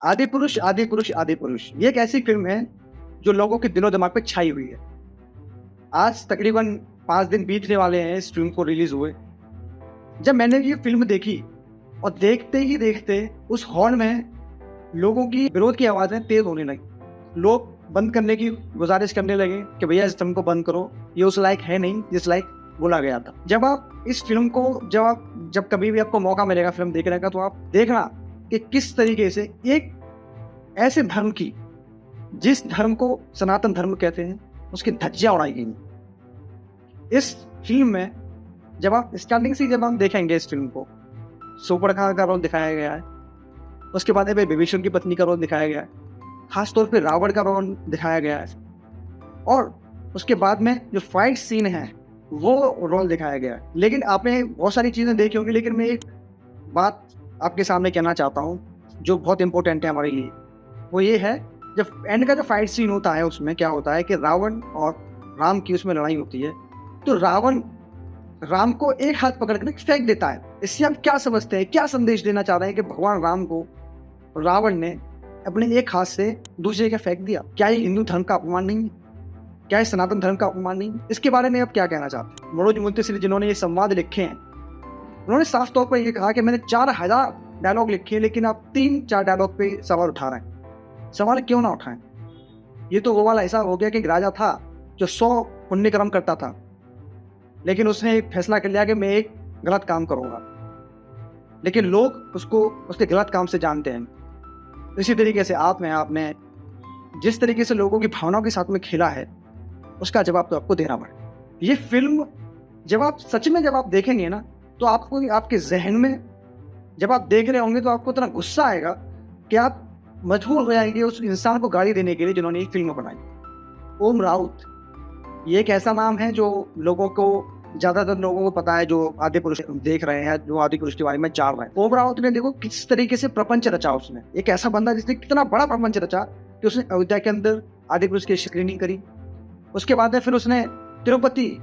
आदिपुरुष, आदिपुरुष, आदिपुरुष ये एक ऐसी फ़िल्म है, जो लोगों के दिलो-दिमाग पे छाई हुई है। आज तकरीबन 5 दिन बीतने वाले हैं इस फ़िल्म को रिलीज़ हुए। जब मैंने ये फ़िल्म देखी और देखते ही देखते उस हॉल में लोगों की विरोध की आवाज़ें तेज़ होने लगी। लोग बंद करने की गुज़ारिश करने लगे कि भैया इस फ़िल्म को बंद करो, ये उस लायक है नहीं, जिस लायक बोला गया था। जब आप इस फ़िल्म को जब कभी भी आपको मौका मिलेगा फ़िल्म देखने का, तो आप देखना कि किस तरीके से एक ऐसे धर्म की, जिस धर्म को सनातन धर्म कहते हैं, उसकी धज्जियाँ उड़ाई गई। इस फ़िल्म में जब आप स्टार्टिंग से जब हम देखेंगे इस फ़िल्म को, सूर्पणखा का रोल दिखाया गया है, उसके बाद में विभीषण की पत्नी का रोल दिखाया गया है, ख़ास तौर पे रावण का रोल दिखाया गया है और उसके बाद में जो फाइट सीन है, वो रोल दिखाया गया है। लेकिन आपने बहुत सारी चीज़ें देखी होंगी, लेकिन मैं एक बात आपके सामने कहना चाहता हूँ, जो बहुत इम्पोर्टेंट है हमारे लिए। वो ये है, जब एंड का जो फाइट सीन होता है, उसमें क्या होता है कि रावण और राम की उसमें लड़ाई होती है। तो रावण राम को एक हाथ पकड़ के फेंक देता है। इससे हम क्या समझते हैं, क्या संदेश देना चाह रहे हैं कि भगवान राम को रावण ने अपने एक हाथ से दूसरे के फेंक दिया? क्या ये हिंदू धर्म का अपमान नहीं है? क्या ये सनातन धर्म का अपमान नहीं है? इसके बारे में आप क्या कहना चाहते हैं? मनोज मुंतशिर जिन्होंने ये संवाद लिखे हैं, उन्होंने साफ तौर पर ये कहा कि मैंने 4000 डायलॉग लिखे हैं, लेकिन आप 3-4 डायलॉग पे सवाल उठा रहे हैं। सवाल क्यों ना उठाएं? ये तो वो वाला ऐसा हो गया कि एक राजा था जो 100 पुण्य कर्म करता था, लेकिन उसने एक फैसला कर लिया कि मैं एक गलत काम करूंगा, लेकिन लोग उसको उसके गलत काम से जानते हैं। इसी तरीके से आपने जिस तरीके से लोगों की भावनाओं के साथ में खेला है, उसका जवाब तो आपको देना पड़ेगा। ये फिल्म जब आप सच में जब आप देखेंगे ना, तो आपको आपके ज़हन में जब आप देख रहे होंगे, तो आपको इतना गुस्सा आएगा कि आप मजबूर हो जाएंगे उस इंसान को गाली देने के लिए जिन्होंने ये फिल्म बनाई। ओम राउत, ये एक ऐसा नाम है जो लोगों को, ज़्यादातर लोगों को पता है, जो आदिपुरुष देख रहे हैं, जो आदिपुरुष के बारे में जान रहे हैं। ओम राउत ने देखो किस तरीके से प्रपंच रचा उसने। एक ऐसा बंदा जिसने कितना बड़ा प्रपंच रचा कि उसने अयोध्या के अंदर आदिपुरुष की स्क्रीनिंग करी। उसके बाद में फिर उसने तिरुपति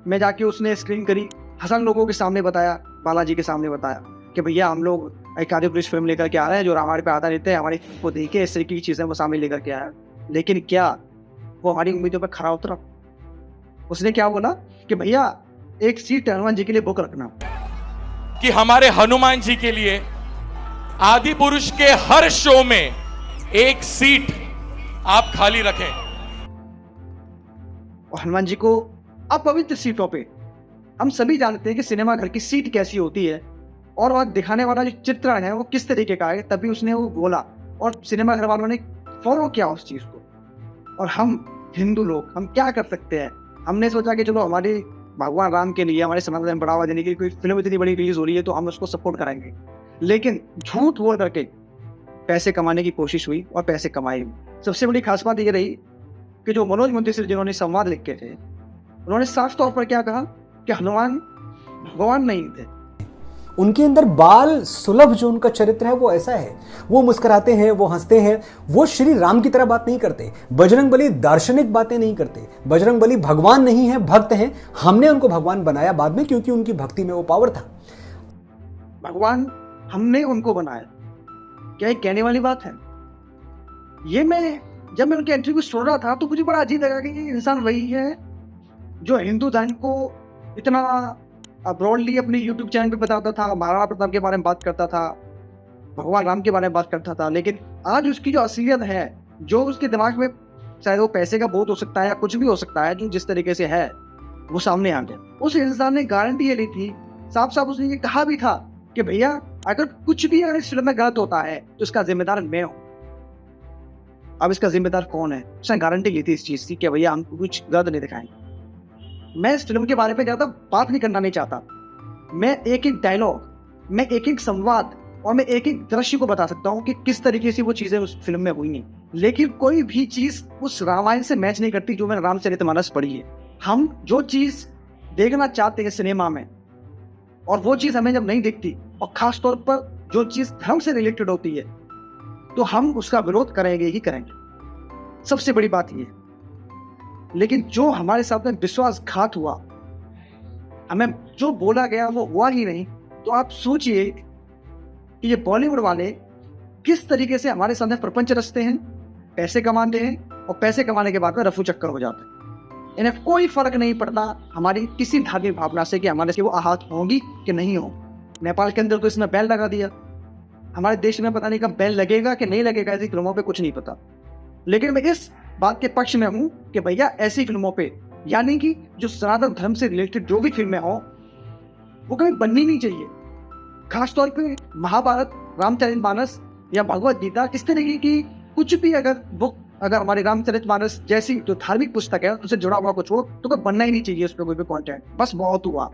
में जाके उसने स्क्रीन करी, हसन लोगों के सामने बताया, बालाजी के सामने बताया कि भैया हम लोग एक आदिपुरुष फिल्म लेकर के आ रहे हैं जो रामायण पे आधारित है, हमारी फिल्म को देखे, इस तरीके की चीज़ें वो सामने लेकर के आया। लेकिन क्या वो हमारी उम्मीदों पर खरा उतरा? उसने क्या बोला कि भैया एक सीट हनुमान जी के लिए बुक रखना, कि हमारे हनुमान जी के लिए आदि पुरुष के हर शो में एक सीट आप खाली रखें। और हनुमान जी को अपवित्र सीटों पे, हम सभी जानते हैं कि सिनेमा घर की सीट कैसी होती है और वह दिखाने वाला जो चित्रण है वो किस तरीके का है, तभी उसने वो बोला और सिनेमा घर वालों ने फॉलो किया उस चीज़ को। और हम हिंदू लोग हम क्या कर सकते हैं? हमने सोचा कि चलो हमारे भगवान राम के लिए, हमारे समाज में बढ़ावा देने के लिए कोई फिल्म इतनी बड़ी रिलीज हो रही है तो हम उसको सपोर्ट कराएंगे। लेकिन झूठ बोल करके पैसे कमाने की कोशिश हुई और पैसे कमाए भी। सबसे बड़ी खास बात ये रही कि जो मनोज मुंतशिर जिन्होंने संवाद लिखे थे, उन्होंने साफ तौर पर क्या कहा कि हनुमान भगवान नहीं थे। उनके अंदर बाल सुलभ जो उनका चरित्र है वो ऐसा है, वो मुस्कुराते हैं, वो हंसते हैं, वो श्री राम की तरह बात नहीं करते। बजरंगबली दार्शनिक बातें नहीं करते। बजरंगबली भगवान नहीं है, भक्त हैं। हमने उनको भगवान बनाया बाद में, क्योंकि उनकी भक्ति में वो पावर था। भगवान हमने उनको बनाया, क्या ये कहने वाली बात है? ये जब मैं उनके इंटरव्यू सुन रहा था तो मुझे बड़ा अजीब लगा कि ये इंसान वही है जो हिंदू धर्म को इतना ब्रॉडली अपने यूट्यूब चैनल पे बताता था, महाराणा प्रताप के बारे में बात करता था, भगवान राम के बारे में बात करता था, लेकिन आज उसकी जो असलियत है, जो उसके दिमाग में, शायद वो पैसे का बोझ हो सकता है या कुछ भी हो सकता है, जो जिस तरीके से है वो सामने आ गया। उस इंसान ने गारंटी ये ली थी, साफ साफ उसने ये कहा भी था कि भैया अगर कुछ भी अगर इस फिल्म में गलत होता है तो इसका जिम्मेदार मैं हूँ। अब इसका जिम्मेदार कौन है? उसने गारंटी ली थी इस चीज की कि भैया हम कुछ गलत नहीं दिखाएंगे। मैं इस फिल्म के बारे में ज्यादा बात नहीं करना नहीं चाहता। मैं एक एक डायलॉग, मैं एक एक संवाद और मैं एक एक दृश्य को बता सकता हूँ कि किस तरीके से वो चीजें उस फिल्म में हुई हैं। लेकिन कोई भी चीज उस रामायण से मैच नहीं करती जो मैंने रामचरितमानस पढ़ी है। हम जो चीज देखना चाहते हैं सिनेमा में और वो चीज हमें जब नहीं दिखती, और खास तौर पर जो चीज धर्म से रिलेटेड होती है, तो हम उसका विरोध करेंगे ही करेंगे। सबसे बड़ी बात ये। लेकिन जो हमारे साथ में विश्वासघात हुआ, हमें जो बोला गया वो हुआ ही नहीं, तो आप सोचिए कि ये बॉलीवुड वाले किस तरीके से हमारे सामने प्रपंच रचते हैं, पैसे कमाते हैं और पैसे कमाने के बाद में रफू चक्कर हो जाते हैं। इन्हें कोई फर्क नहीं पड़ता हमारी किसी धार्मिक भावना से कि हमारे से वो आहत होंगी कि नहीं हो। नेपाल के अंदर तो इसने बैन लगा दिया, हमारे देश में पता नहीं कब बैन लगेगा कि नहीं लगेगा, ऐसी फिल्मों पे कुछ नहीं पता। लेकिन मैं इस बात के पक्ष में हूँ कि भैया ऐसी फिल्मों पे, यानी कि जो सनातन धर्म से रिलेटेड जो भी फिल्में हों वो कभी बननी नहीं चाहिए। खासतौर पे महाभारत, रामचरितमानस या भगवत गीता, इस तरीके की कुछ भी अगर बुक, अगर हमारे रामचरितमानस जैसी जो धार्मिक पुस्तक है उससे जुड़ा हुआ कुछ हो तो कोई बनना ही नहीं चाहिए उस पर कोई भी कंटेंट। बस बहुत हुआ।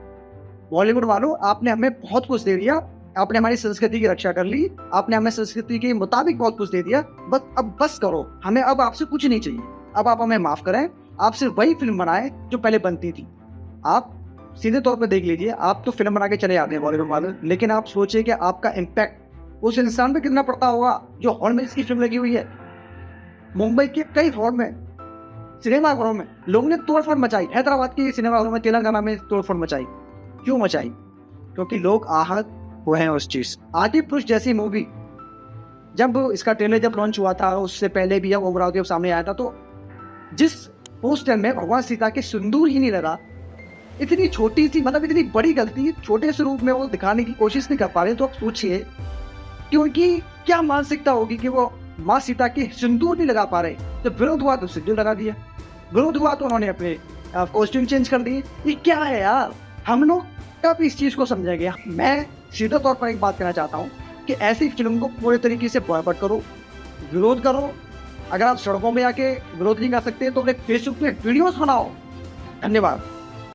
बॉलीवुड वालों, आपने हमें बहुत कुछ दे दिया, आपने हमारी संस्कृति की रक्षा कर ली, आपने हमें संस्कृति के मुताबिक बहुत कुछ दे दिया, बस अब बस करो, हमें अब आपसे कुछ नहीं चाहिए। अब आप हमें माफ करें, आप सिर्फ वही फिल्म बनाएं जो पहले बनती थी। आप सीधे तौर पर देख लीजिए, आप तो फिल्म बना के चले आते हैं बॉलीवुड वाले, लेकिन आप सोचिए कि आपका इम्पैक्ट उस इंसान पे कितना पड़ता होगा जो हॉल में इसकी फिल्म लगी हुई है। मुंबई के कई हॉल में, सिनेमाघरों में लोगों ने तोड़फोड़ मचाई, हैदराबाद के सिनेमाघरों में, तेलंगाना में तोड़फोड़ मचाई। क्यों मचाई? क्योंकि लोग आहत हुए हैं उस चीज। आदिपुरुष जैसी मूवी, जब इसका ट्रेलर जब लॉन्च हुआ था, उससे पहले भी जब अमरावती सामने आया था, तो जिस पोस्टर में भगवान सीता के सिंदूर ही नहीं लगा, इतनी छोटी सी, मतलब इतनी बड़ी गलती छोटे से रूप में वो दिखाने की कोशिश नहीं कर पा रहे, तो आप सोचिए कि उनकी क्या मानसिकता होगी कि वो माँ सीता के सिंदूर नहीं लगा पा रहे। तो विरोध हुआ तो सिंदूर लगा दिया, विरोध हुआ तो उन्होंने अपने कॉस्ट्यूम चेंज कर दिए। ये क्या है यार? हम लोग कब इस चीज को समझेंगे? मैं सीधा तौर पर एक बात कहना चाहता हूँ कि ऐसी फिल्म को पूरे तरीके से बॉयकॉट करो, विरोध करो। अगर आप सड़कों में आके विरोध नहीं कर सकते तो अपने फेसबुक पे वीडियोस बनाओ। धन्यवाद।